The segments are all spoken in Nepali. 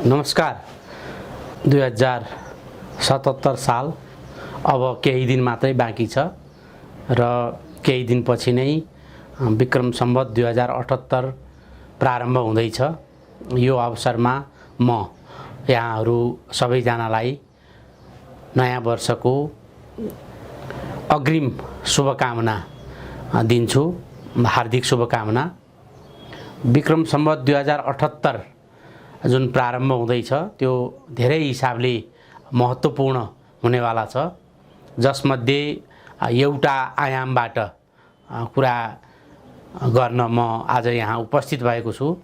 नमस्कार। 2077 साल अब केही दिन मात्रै बाँकी छ र केही दिनपछि नै विक्रम सम्वत 2078 प्रारम्भ हुँदैछ। यो अवसरमा म यहाँहरू सबैजनालाई नयाँ वर्षको अग्रिम शुभकामना दिन्छु, हार्दिक शुभकामना। विक्रम सम्वत 2078 जुन प्रारम्भ हुँदैछ त्यो धेरै हिसाबले महत्त्वपूर्ण हुनेवाला छ, जसमध्ये एउटा आयामबाट कुरा गर्न म आज यहाँ उपस्थित भएको छु।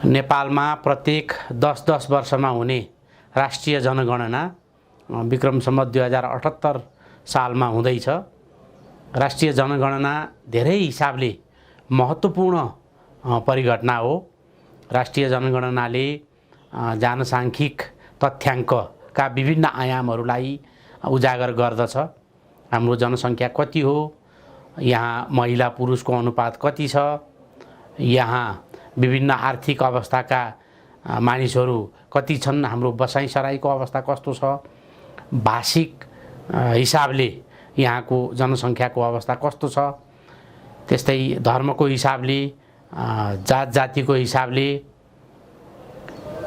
नेपालमा प्रत्येक 10-10 वर्षमा हुने राष्ट्रिय जनगणना विक्रम सम्वत 2078 सालमा हुँदैछ। राष्ट्रिय जनगणना धेरै हिसाबले महत्त्वपूर्ण परिघटना हो। राष्ट्रिय जनगणनाले जनसाङ्ख्यिक तथ्याङ्कका विभिन्न आयामहरूलाई उजागर गर्दछ। हाम्रो जनसङ्ख्या कति हो, यहाँ महिला पुरुषको अनुपात कति छ, यहाँ विभिन्न आर्थिक अवस्थाका मानिसहरू कति छन्, हाम्रो बसाइसराईको अवस्था कस्तो छ, भाषिक हिसाबले यहाँको जनसङ्ख्याको अवस्था कस्तो छ, त्यस्तै धर्मको हिसाबले, जात जातिको हिसाबले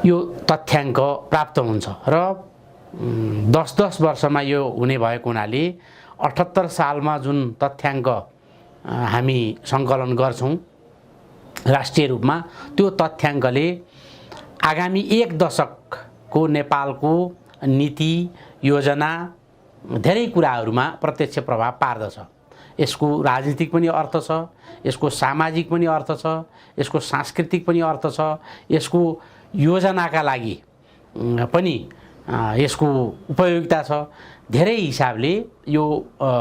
यो तथ्याङ्क प्राप्त हुन्छ र 10-10 वर्षमा यो हुने भएको हुनाले 78 सालमा जुन तथ्याङ्क हामी सङ्कलन गर्छौँ राष्ट्रिय रूपमा, त्यो तथ्याङ्कले आगामी 1 दशकको नेपालको नीति योजना धेरै कुराहरूमा प्रत्यक्ष प्रभाव पार्दछ। यसको राजनीतिक पनि अर्थ छ, यसको सामाजिक पनि अर्थ छ, यसको सांस्कृतिक पनि अर्थ छ, यसको योजनाका लागि पनि यसको उपयोगिता छ। धेरै हिसाबले यो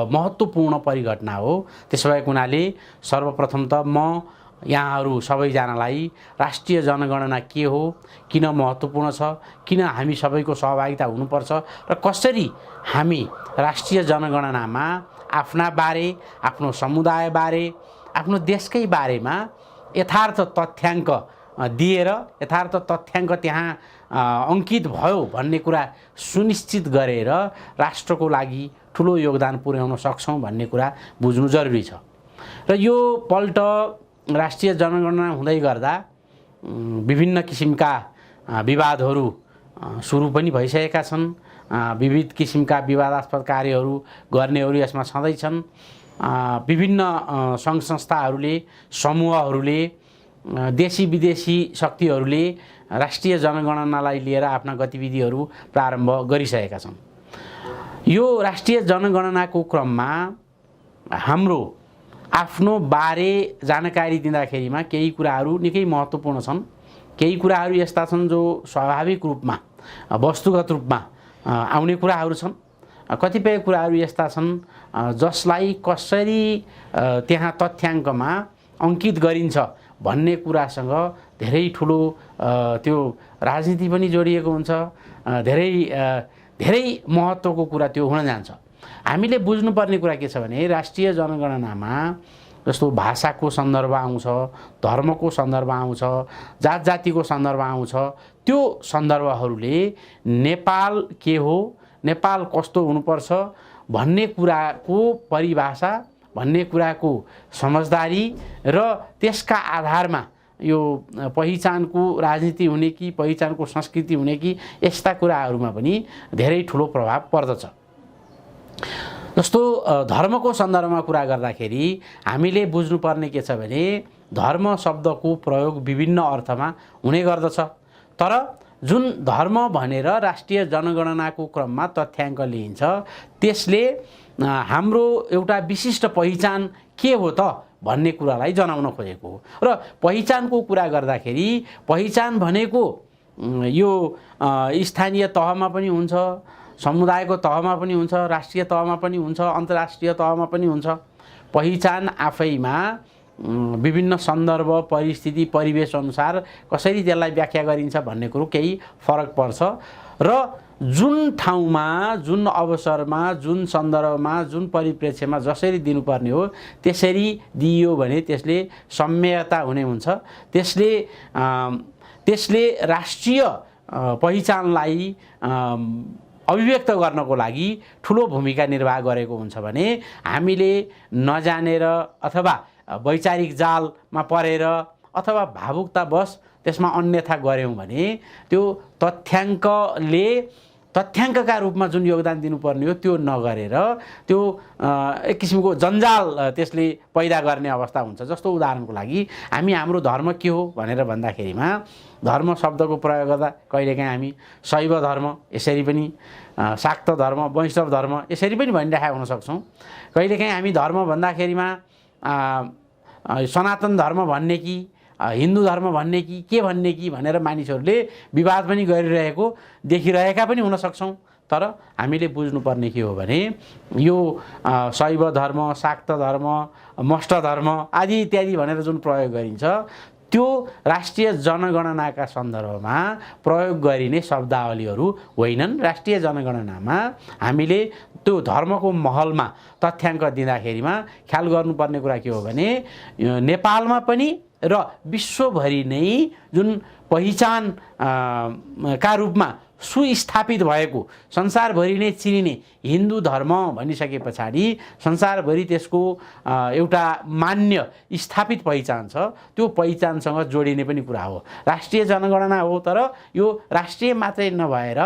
महत्त्वपूर्ण परिघटना हो। त्यसो भएको हुनाले सर्वप्रथम त म यहाँहरू सबैजनालाई राष्ट्रिय जनगणना के हो, किन महत्त्वपूर्ण छ, किन हामी सबैको सहभागिता हुनुपर्छ र कसरी हामी राष्ट्रिय जनगणनामा आफ्ना बारे, आफ्नो समुदाय बारे, आफ्नो देशकै बारेमा यथार्थ तथ्याङ्क दिएर यथार्थ तथ्याङ्क त्यहाँ अङ्कित भयो भन्ने कुरा सुनिश्चित गरेर राष्ट्रको लागि ठुलो योगदान पुर्याउन सक्छौँ भन्ने कुरा बुझ्नु जरुरी छ। र यो पल्ट राष्ट्रिय जनगणना हुँदै गर्दा विभिन्न किसिमका विवादहरू सुरु पनि भइसकेका छन्। विविध किसिमका विवादास्पद कार्यहरू गर्नेहरू यसमा सधैँ छन्। विभिन्न सङ्घ संस्थाहरूले, समूहहरूले, देशी विदेशी शक्तिहरूले राष्ट्रिय जनगणनालाई लिएर आफ्ना गतिविधिहरू प्रारम्भ गरिसकेका छन्। यो राष्ट्रिय जनगणनाको क्रममा हाम्रो आफ्नो बारे जानकारी दिँदाखेरिमा केही कुराहरू निकै महत्त्वपूर्ण छन्। केही कुराहरू यस्ता छन् जो स्वाभाविक रूपमा, वस्तुगत रूपमा आउने कुराहरू छन्। कतिपय कुराहरू यस्ता छन् जसलाई कसरी त्यहाँ तथ्याङ्कमा अङ्कित गरिन्छ भन्ने कुरासँग धेरै ठुलो त्यो राजनीति पनि जोडिएको हुन्छ। धेरै महत्त्वको कुरा त्यो हुन जान्छ। हामीले बुझ्नुपर्ने कुरा के छ भने राष्ट्रिय जनगणनामा जस्तो भाषाको सन्दर्भ आउँछ, धर्मको सन्दर्भ आउँछ, जात जातिको सन्दर्भ आउँछ। त्यो सन्दर्भहरूले नेपाल के हो, नेपाल कस्तो हुनुपर्छ भन्ने कुराको परिभाषा, भन्ने कुराको समझदारी र त्यसका आधारमा यो पहिचानको राजनीति हुने कि पहिचानको संस्कृति हुने कि यस्ता कुराहरूमा पनि धेरै ठुलो प्रभाव पर्दछ। जस्तो धर्मको सन्दर्भमा कुरा गर्दाखेरि हामीले बुझ्नुपर्ने के छ भने धर्म शब्दको प्रयोग विभिन्न अर्थमा हुने गर्दछ। तर जुन धर्म भनेर राष्ट्रिय जनगणनाको क्रममा तथ्याङ्क लिइन्छ त्यसले हाम्रो एउटा विशिष्ट पहिचान के हो त भन्ने कुरालाई जनाउन खोजेको हो। र पहिचानको कुरा गर्दाखेरि पहिचान भनेको यो स्थानीय तहमा पनि हुन्छ, समुदायको तहमा पनि हुन्छ, राष्ट्रिय तहमा पनि हुन्छ, अन्तर्राष्ट्रिय तहमा पनि हुन्छ। पहिचान आफैमा विभिन्न सन्दर्भ, परिस्थिति, परिवेश अनुसार कसरी त्यसलाई व्याख्या गरिन्छ भन्ने कुरो केही फरक पर्छ र जुन ठाउँमा, जुन अवसरमा, जुन सन्दर्भमा, जुन परिप्रेक्ष्यमा जसरी दिनुपर्ने हो त्यसरी दिइयो भने त्यसले सम्यता हुने हुन्छ। त्यसले राष्ट्रिय पहिचानलाई अभिव्यक्त गर्नको लागि ठुलो भूमिका निर्वाह गरेको हुन्छ भने हामीले नजानेर अथवा वैचारिक जालमा परेर अथवा भावुकतावश त्यसमा अन्यथा गऱ्यौँ भने त्यो तथ्याङ्कका रूपमा जुन योगदान दिनुपर्ने हो त्यो नगरेर त्यो एक किसिमको जन्जाल त्यसले पैदा गर्ने अवस्था हुन्छ। जस्तो उदाहरणको लागि हामी हाम्रो धर्म के हो भनेर भन्दाखेरिमा धर्म शब्दको प्रयोग गर्दा कहिलेकाहीँ हामी शैव धर्म यसरी पनि, शाक्त धर्म, वैष्णव धर्म यसरी पनि भनिरहेका हुन सक्छौँ। कहिलेकाहीँ हामी धर्म भन्दाखेरिमा सनातन धर्म भन्ने कि हिन्दू धर्म भन्ने कि के भन्ने कि भनेर मानिसहरूले विवाद पनि गरिरहेको देखिरहेका पनि हुन सक्छौँ। तर हामीले बुझ्नुपर्ने के हो भने यो शैव धर्म, शाक्त धर्म, मष्ट धर्म आदि इत्यादि भनेर जुन प्रयोग गरिन्छ त्यो राष्ट्रिय जनगणनाका सन्दर्भमा प्रयोग गरिने शब्दावलीहरू होइनन्। राष्ट्रिय जनगणनामा हामीले त्यो धर्मको महलमा तथ्याङ्क दिँदाखेरिमा ख्याल गर्नुपर्ने कुरा के हो भने नेपालमा पनि र विश्वभरि नै जुन पहिचान का रूपमा सुस्थापित भएको संसारभरि नै चिनिने हिन्दू धर्म भनिसके पछाडि संसारभरि त्यसको एउटा मान्य स्थापित पहिचान छ, त्यो पहिचानसँग जोडिने पनि कुरा हो। राष्ट्रिय जनगणना हो, तर यो राष्ट्रिय मात्रै नभएर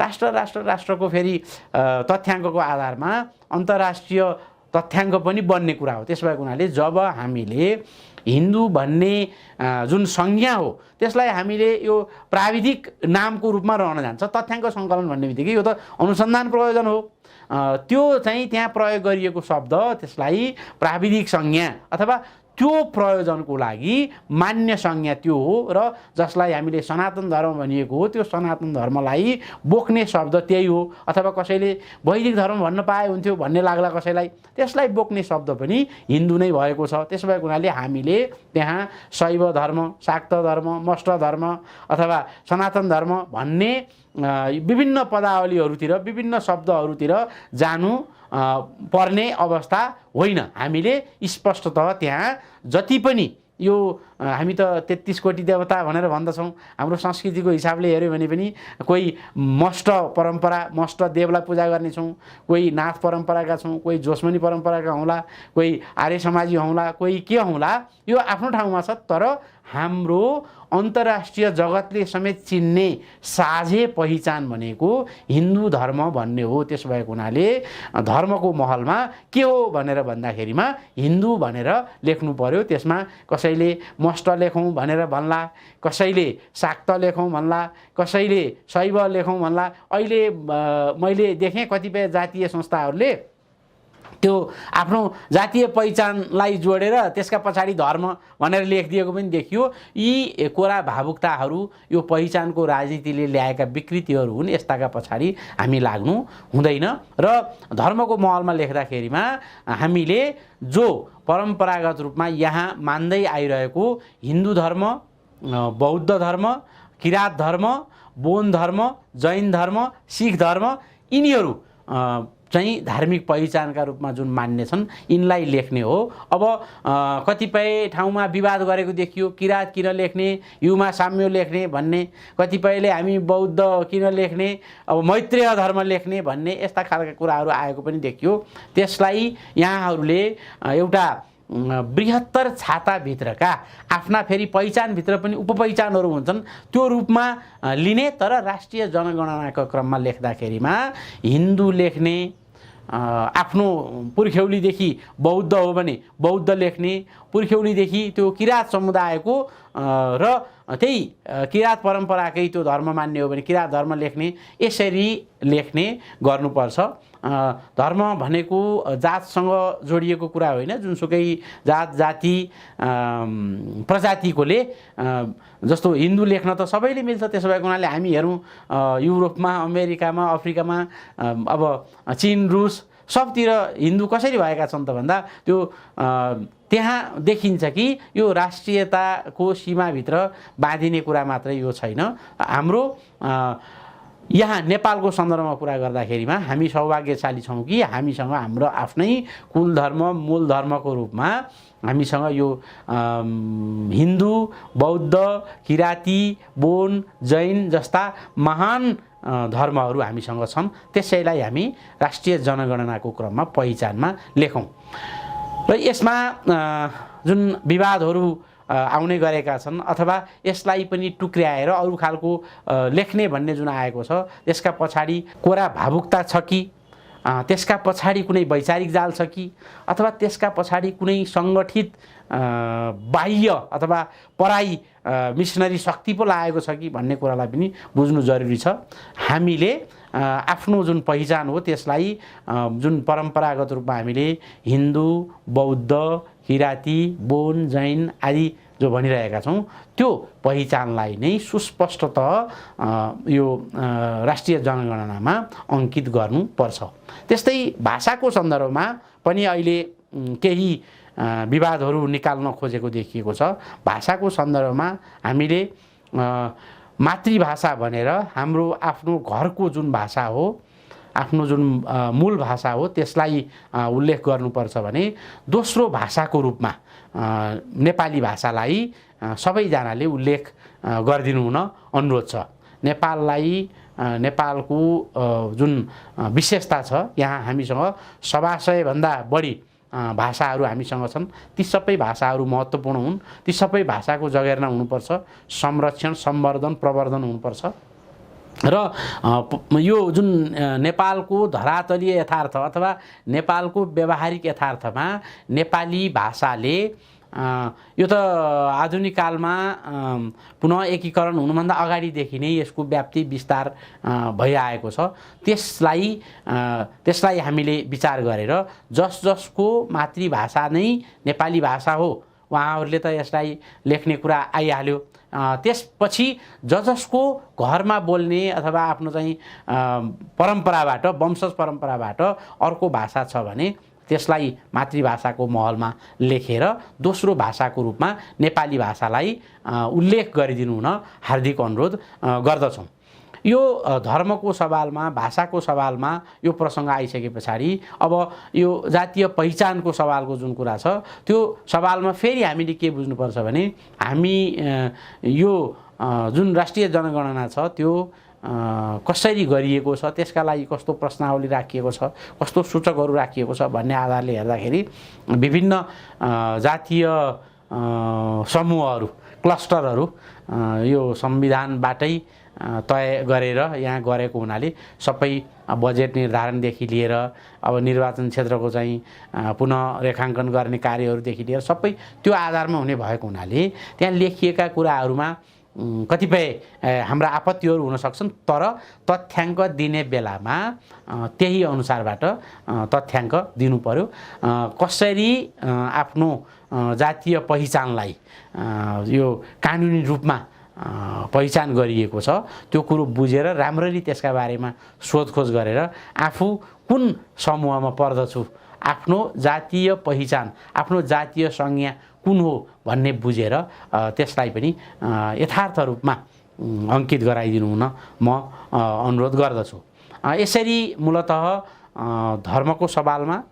राष्ट्रको फेरि तथ्याङ्कको आधारमा अन्तर्राष्ट्रिय तथ्याङ्क पनि बन्ने कुरा हो। त्यसो भएको हुनाले जब हामीले हिन्दू भन्ने जुन संज्ञा हो त्यसलाई हामीले यो प्राविधिक नामको रूपमा रहन जान्छ, तथ्याङ्क सङ्कलन भन्ने बित्तिकै यो त अनुसन्धान प्रयोजन हो, त्यो चाहिँ त्यहाँ प्रयोग गरिएको शब्द त्यसलाई प्राविधिक संज्ञा अथवा त्यो प्रयोजनको लागि मान्य संज्ञा त्यो हो र जसलाई हामीले सनातन धर्म भनिएको हो त्यो सनातन धर्मलाई बोक्ने शब्द त्यही हो। अथवा कसैले वैदिक धर्म भन्न पाए हुन्थ्यो भन्ने लाग्ला कसैलाई, त्यसलाई बोक्ने शब्द पनि हिन्दू नै भएको छ। त्यसो भएको हुनाले हामीले त्यहाँ शैव धर्म, शाक्त धर्म, मष्ट धर्म अथवा सनातन धर्म भन्ने विभिन्न पदावलीहरूतिर विभिन्न शब्दहरूतिर जानु पर्ने अवस्था होइन। हामीले स्पष्टतः त्यहाँ जति पनि यो हामी त 33 कोटी देवता भनेर भन्दछौँ, हाम्रो संस्कृतिको हिसाबले हेऱ्यो भने पनि कोही मष्ट परम्परा मष्ट देवलाई पूजा गर्नेछौँ, कोही नाथ परम्पराका छौँ, कोही जोस्मनी परम्पराका हौँला, कोही आर्य समाजी हौँला, कोही के हौँला, यो आफ्नो ठाउँमा छ। तर हाम्रो अन्तर्राष्ट्रिय जगतले समेत चिन्ने साझे पहिचान भनेको हिन्दू धर्म भन्ने हो। त्यसो भएको हुनाले धर्मको महलमा के हो भनेर भन्दाखेरिमा हिन्दू भनेर लेख्नु पर्यो। त्यसमा कसैले मष्ट लेखौँ भनेर भन्ला, कसैले शाक्त लेखौँ भन्ला, कसैले शैव लेखौँ भन्ला। अहिले मैले देखेँ कतिपय जातीय संस्थाहरूले त्यो आफ्नो जातीय पहिचानलाई जोडेर त्यसका पछाडि धर्म भनेर लेखिदिएको पनि देखियो। यी कोरा भावुकताहरू यो पहिचानको राजनीतिले ल्याएका विकृतिहरू हुन्, यस्ताका पछाडि हामी लाग्नु हुँदैन। र धर्मको महलमा लेख्दाखेरिमा हामीले जो परम्परागत रूपमा यहाँ मान्दै आइरहेको हिन्दू धर्म, बौद्ध धर्म, किरात धर्म, बोन धर्म, जैन धर्म, सिख धर्म यिनीहरू चाहिँ धार्मिक पहिचानका रूपमा जुन मान्ने छन् यिनलाई लेख्ने हो। अब कतिपय ठाउँमा विवाद गरेको देखियो, किरात किन लेख्ने, युमा साम्य लेख्ने भन्ने, कतिपयले हामी बौद्ध किन लेख्ने, अब मैत्रेय धर्म लेख्ने भन्ने यस्ता खालका कुराहरू आएको पनि देखियो। त्यसलाई यहाँहरूले एउटा बृहत्तर छाताभित्रका आफ्ना फेरि पहिचानभित्र पनि उपपहिचानहरू हुन्छन् त्यो रूपमा लिने। तर राष्ट्रिय जनगणनाको क्रममा लेख्दाखेरिमा हिन्दू लेख्ने, आफ्नो पुर्ख्यौलीदेखि बौद्ध हो भने बौद्ध लेख्ने, पुर्ख्यौलीदेखि त्यो किरात समुदायको र त्यही किरात परम्पराकै त्यो धर्म मान्ने हो भने किरात धर्म लेख्ने, यसरी लेख्ने गर्नुपर्छ। धर्म भनेको जातसँग जोडिएको कुरा होइन, जुनसुकै जात जाति प्रजातिकोले जस्तो हिन्दू लेख्न त सबैले मिल्छ। त्यसो भएको हुनाले हामी हेरौँ युरोपमा, अमेरिकामा, अफ्रिकामा, अब चीन, रुस सबतिर हिन्दू कसरी भएका छन् त भन्दा त्यो त्यहाँ देखिन्छ कि यो राष्ट्रियताको सीमाभित्र बाँधिने कुरा मात्रै यो छैन। हाम्रो यहाँ नेपालको सन्दर्भमा कुरा गर्दाखेरिमा हामी सौभाग्यशाली छौँ कि हामीसँग हाम्रो आफ्नै कुल धर्म मूल धर्मको रूपमा हामीसँग यो हिन्दू बौद्ध किराँती बोन जैन जस्ता महान धर्महरू हामीसँग छन्। त्यसैलाई हामी राष्ट्रिय जनगणनाको क्रममा पहिचानमा लेखौँ र यसमा जुन विवादहरू आउने गरेका छन् अथवा यसलाई पनि टुक्र्याएर अरू खालको लेख्ने भन्ने जुन आएको छ त्यसका पछाडि कोरा भावुकता छ कि त्यसका पछाडि कुनै वैचारिक जाल छ कि अथवा त्यसका पछाडि कुनै सङ्गठित बाह्य अथवा पराई मिसनरी शक्ति पो लागेको छ कि भन्ने कुरालाई पनि बुझ्नु जरुरी छ। हामीले आफ्नो जुन पहिचान हो त्यसलाई जुन परम्परागत रूपमा हामीले हिन्दू बौद्ध किराँती बोन जैन आदि जो भनिरहेका छौँ त्यो पहिचानलाई नै सुस्पष्टतः यो राष्ट्रिय जनगणनामा अङ्कित गर्नुपर्छ। त्यस्तै भाषाको सन्दर्भमा पनि अहिले केही विवादहरू निकाल्न खोजेको देखिएको छ। भाषाको सन्दर्भमा हामीले मातृभाषा भनेर हाम्रो आफ्नो घरको जुन भाषा हो आफ्नो जुन मूल भाषा हो त्यसलाई उल्लेख गर्नुपर्छ भने दोस्रो भाषाको रूपमा नेपाली भाषालाई सबैजनाले उल्लेख गरिदिनु हुन अनुरोध छ। नेपाललाई नेपालको जुन विशेषता छ यहाँ हामीसँग 1,200 भन्दा बढी भाषाहरू हामीसँग छन्। ती सबै भाषाहरू महत्त्वपूर्ण हुन्। ती सबै भाषाको जगेर्ना हुनुपर्छ, संरक्षण संवर्धन प्रवर्धन हुनुपर्छ र यो जुन नेपालको धरातलीय यथार्थ अथवा नेपालको व्यावहारिक यथार्थमा नेपाली भाषाले यो त आधुनिक कालमा पुनः एकीकरण हुनुभन्दा अगाडिदेखि नै यसको व्याप्ति विस्तार भइआएको छ। त्यसलाई हामीले विचार गरेर जसको मातृभाषा नै नेपाली भाषा हो उहाँहरूले त यसलाई लेख्ने कुरा आइहाल्यो। त्यसपछि जसको घरमा बोल्ने अथवा आफ्नो चाहिँ परम्पराबाट वंशज परम्पराबाट अर्को भाषा छ भने त्यसलाई मातृभाषाको महलमा लेखेर दोस्रो भाषाको रूपमा नेपाली भाषालाई उल्लेख गरिदिनु हुन हार्दिक अनुरोध गर्दछौँ। यो धर्मको सवालमा भाषाको सवालमा यो प्रसङ्ग आइसके पछाडि अब यो जातीय पहिचानको सवालको जुन कुरा छ त्यो सवालमा फेरि हामीले के बुझ्नुपर्छ भने हामी यो जुन राष्ट्रिय जनगणना छ त्यो कसरी गरिएको छ त्यसका लागि कस्तो प्रश्नावली राखिएको छ कस्तो सूचकहरू राखिएको छ भन्ने आधारले हेर्दाखेरि विभिन्न जातीय समूहहरू क्लस्टरहरू यो संविधानबाटै तय गरेर यहाँ गरेको हुनाले सबै बजेट निर्धारणदेखि लिएर अब निर्वाचन क्षेत्रको चाहिँ पुनः रेखाङ्कन गर्ने कार्यहरूदेखि लिएर सबै त्यो आधारमा हुने भएको हुनाले त्यहाँ लेखिएका कुराहरूमा कतिपय हाम्रा आपत्तिहरू हुन सक्छन्। तर तथ्याङ्क दिने बेलामा त्यही अनुसारबाट तथ्याङ्क दिनु पर्यो। कसरी आफ्नो जातीय पहिचानलाई यो कानुनी रूपमा पहिचान गरिएको छ त्यो कुरो बुझेर राम्ररी त्यसका बारेमा सोधखोज गरेर आफू कुन समूहमा पर्दछु आफ्नो जातीय पहिचान आफ्नो जातीय संज्ञा कुन हो भन्ने बुझेर त्यसलाई पनि यथार्थ रूपमा अङ्कित गराइदिनु हुन म अनुरोध गर्दछु। यसरी मूलतः धर्मको सवालमा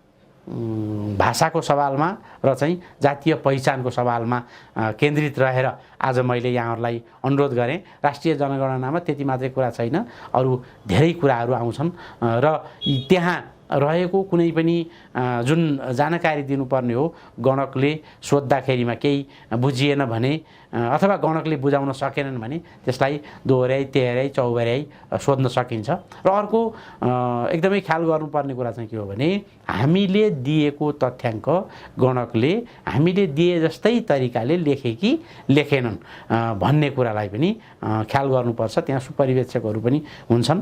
भाषाको सवालमा र चाहिँ जातीय पहिचानको सवालमा केन्द्रित रहेर आज मैले यहाँहरूलाई अनुरोध गरेँ। राष्ट्रिय जनगणनामा त्यति मात्रै कुरा छैन, अरू धेरै कुराहरू आउँछन् र त्यहाँ रहेको कुनै पनि जुन जानकारी दिनुपर्ने हो गणकले सोद्धाखेरिमा केही बुझिएन भने अथवा गणकले बुझाउन सकेनन् भने त्यसलाई दोहोर्याई तेह्र्याई चौबर्याई सोध्न सकिन्छ। र अर्को एकदमै ख्याल गर्नुपर्ने कुरा चाहिँ के हो भने हामीले दिएको तथ्याङ्क गणकले हामीले दिए जस्तै तरिकाले लेखे कि लेखेनन् भन्ने कुरालाई पनि ख्याल गर्नुपर्छ। त्यहाँ सुपरिवेक्षकहरू पनि हुन्छन्।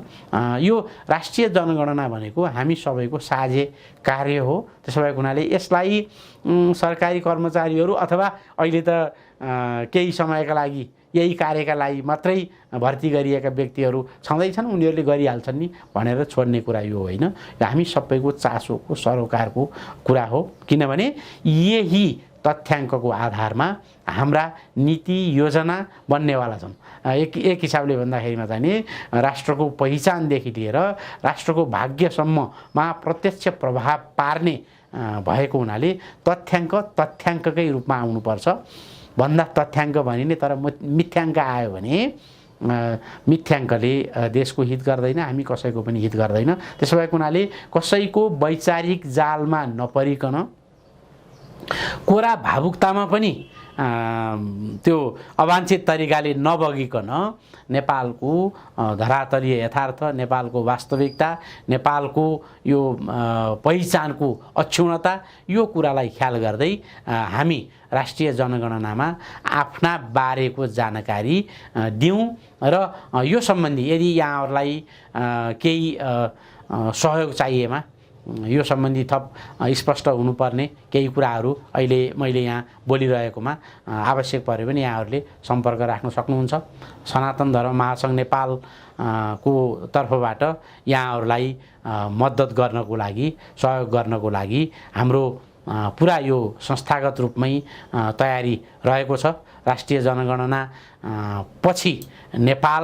यो राष्ट्रिय जनगणना भनेको हामी सबैको साझे कार्य हो। त्यसो भएको हुनाले यसलाई सरकारी कर्मचारीहरू अथवा अहिले त केही समयका लागि यही कार्यका लागि मात्रै भर्ती गरिएका व्यक्तिहरू छँदैछन् उनीहरूले गरिहाल्छन् नि भनेर छोड्ने कुरा यो होइन। हामी सबैको चासोको सरोकारको कुरा हो। किनभने यही तथ्याङ्कको आधारमा हाम्रा नीति योजना बन्नेवाला छन्। एक हिसाबले भन्दाखेरिमा चाहिँ नि राष्ट्रको पहिचानदेखि लिएर राष्ट्रको भाग्यसम्ममा प्रत्यक्ष प्रभाव पार्ने भएको हुनाले तथ्याङ्ककै रूपमा आउनुपर्छ। भन्दा तथ्याङ्क भनिने तर मिथ्याङ्क आयो भने मिथ्याङ्कले देशको हित गर्दैन, हामी कसैको पनि हित गर्दैन। त्यसो भएको हुनाले कसैको वैचारिक जालमा नपरिकन कोरा भावुकतामा पनि त्यो अवाञ्छित तरिकाले नबगिकन नेपालको धरातलीय यथार्थ, नेपालको वास्तविकता, नेपालको यो पहिचानको अक्षुण्णता, यो कुरालाई ख्याल गर्दै हामी राष्ट्रिय जनगणनामा आफ्ना बारेको जानकारी दिउँ र यो सम्बन्धी यदि यहाँहरूलाई केही सहयोग चाहिएमा यो सम्बन्धी थप स्पष्ट हुनुपर्ने केही कुराहरू अहिले मैले यहाँ बोलिरहेकोमा आवश्यक पऱ्यो भने यहाँहरूले सम्पर्क राख्न सक्नुहुन्छ। सनातन धर्म महासङ्घ नेपाल को तर्फबाट यहाँहरूलाई मद्दत गर्नको लागि, सहयोग गर्नको लागि हाम्रो पुरा यो संस्थागत रूपमै तयारी रहेको छ। राष्ट्रिय जनगणना पछि नेपाल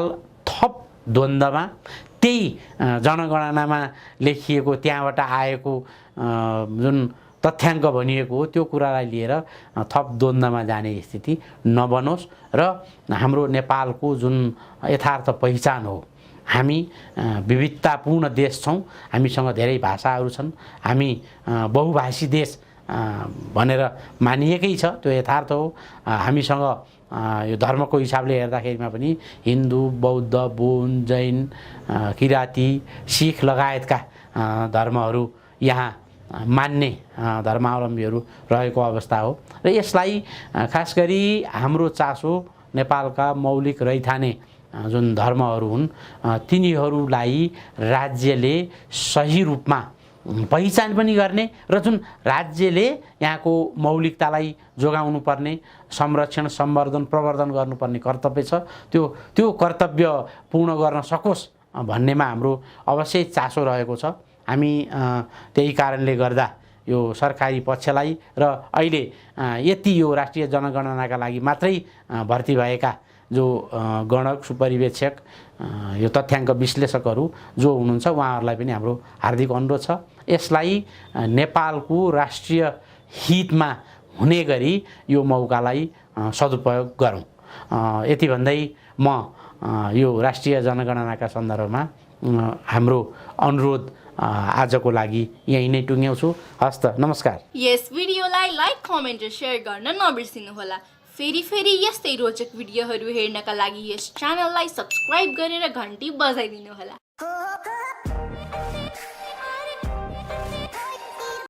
थप द्वन्द्वमा त्यही जनगणनामा लेखिएको त्यहाँबाट आएको जुन तथ्याङ्क भनिएको हो त्यो कुरालाई लिएर थप द्वन्द्वमा जाने स्थिति नबनोस् र हाम्रो नेपालको जुन यथार्थ पहिचान हो, हामी विविधतापूर्ण देश छौँ, हामीसँग धेरै भाषाहरू छन्, हामी बहुभाषी देश भनेर मानिएकै छ, त्यो यथार्थ हो। हामीसँग यो धर्मको हिसाबले हेर्दाखेरिमा पनि हिन्दू, बौद्ध, बोन, जैन, किराती, सिख लगायतका धर्महरू यहाँ मान्ने धर्मावलम्बीहरू रहेको अवस्था हो र यसलाई खास गरी हाम्रो चासो नेपालका मौलिक रैथाने जुन धर्महरू हुन् तिनीहरूलाई राज्यले सही रूपमा पहिचान पनि गर्ने र जुन राज्यले यहाँको मौलिकतालाई जोगाउनु पर्ने, संरक्षण, सम्वर्धन, प्रवर्धन गर्नुपर्ने कर्तव्य छ, त्यो कर्तव्य पूर्ण गर्न सकोस् भन्नेमा हाम्रो अवश्य चासो रहेको छ। हामी त्यही कारणले गर्दा यो सरकारी पक्षलाई र अहिले यति यो राष्ट्रिय जनगणनाका लागि मात्रै भर्ती भएका जो गणक, सुपरिवेक्षक, यो तथ्याङ्क विश्लेषकहरू जो हुनुहुन्छ उहाँहरूलाई पनि हाम्रो हार्दिक अनुरोध छ, यसलाई नेपालको राष्ट्रिय हितमा हुने गरी यो मौकालाई सदुपयोग गरौँ। यति भन्दै म यो राष्ट्रिय जनगणनाका सन्दर्भमा हाम्रो अनुरोध आजको लागि यही नै टुङ्ग्याउँछु। हस्त, नमस्कार। यस भिडियोलाई लाइक, कमेन्ट र सेयर गर्न नबिर्सिनुहोला। फेरि यस्तै रोचक भिडियोहरू हेर्नका लागि यस च्यानललाई सब्स्क्राइब गरेर घन्टी बजाइदिनुहोला।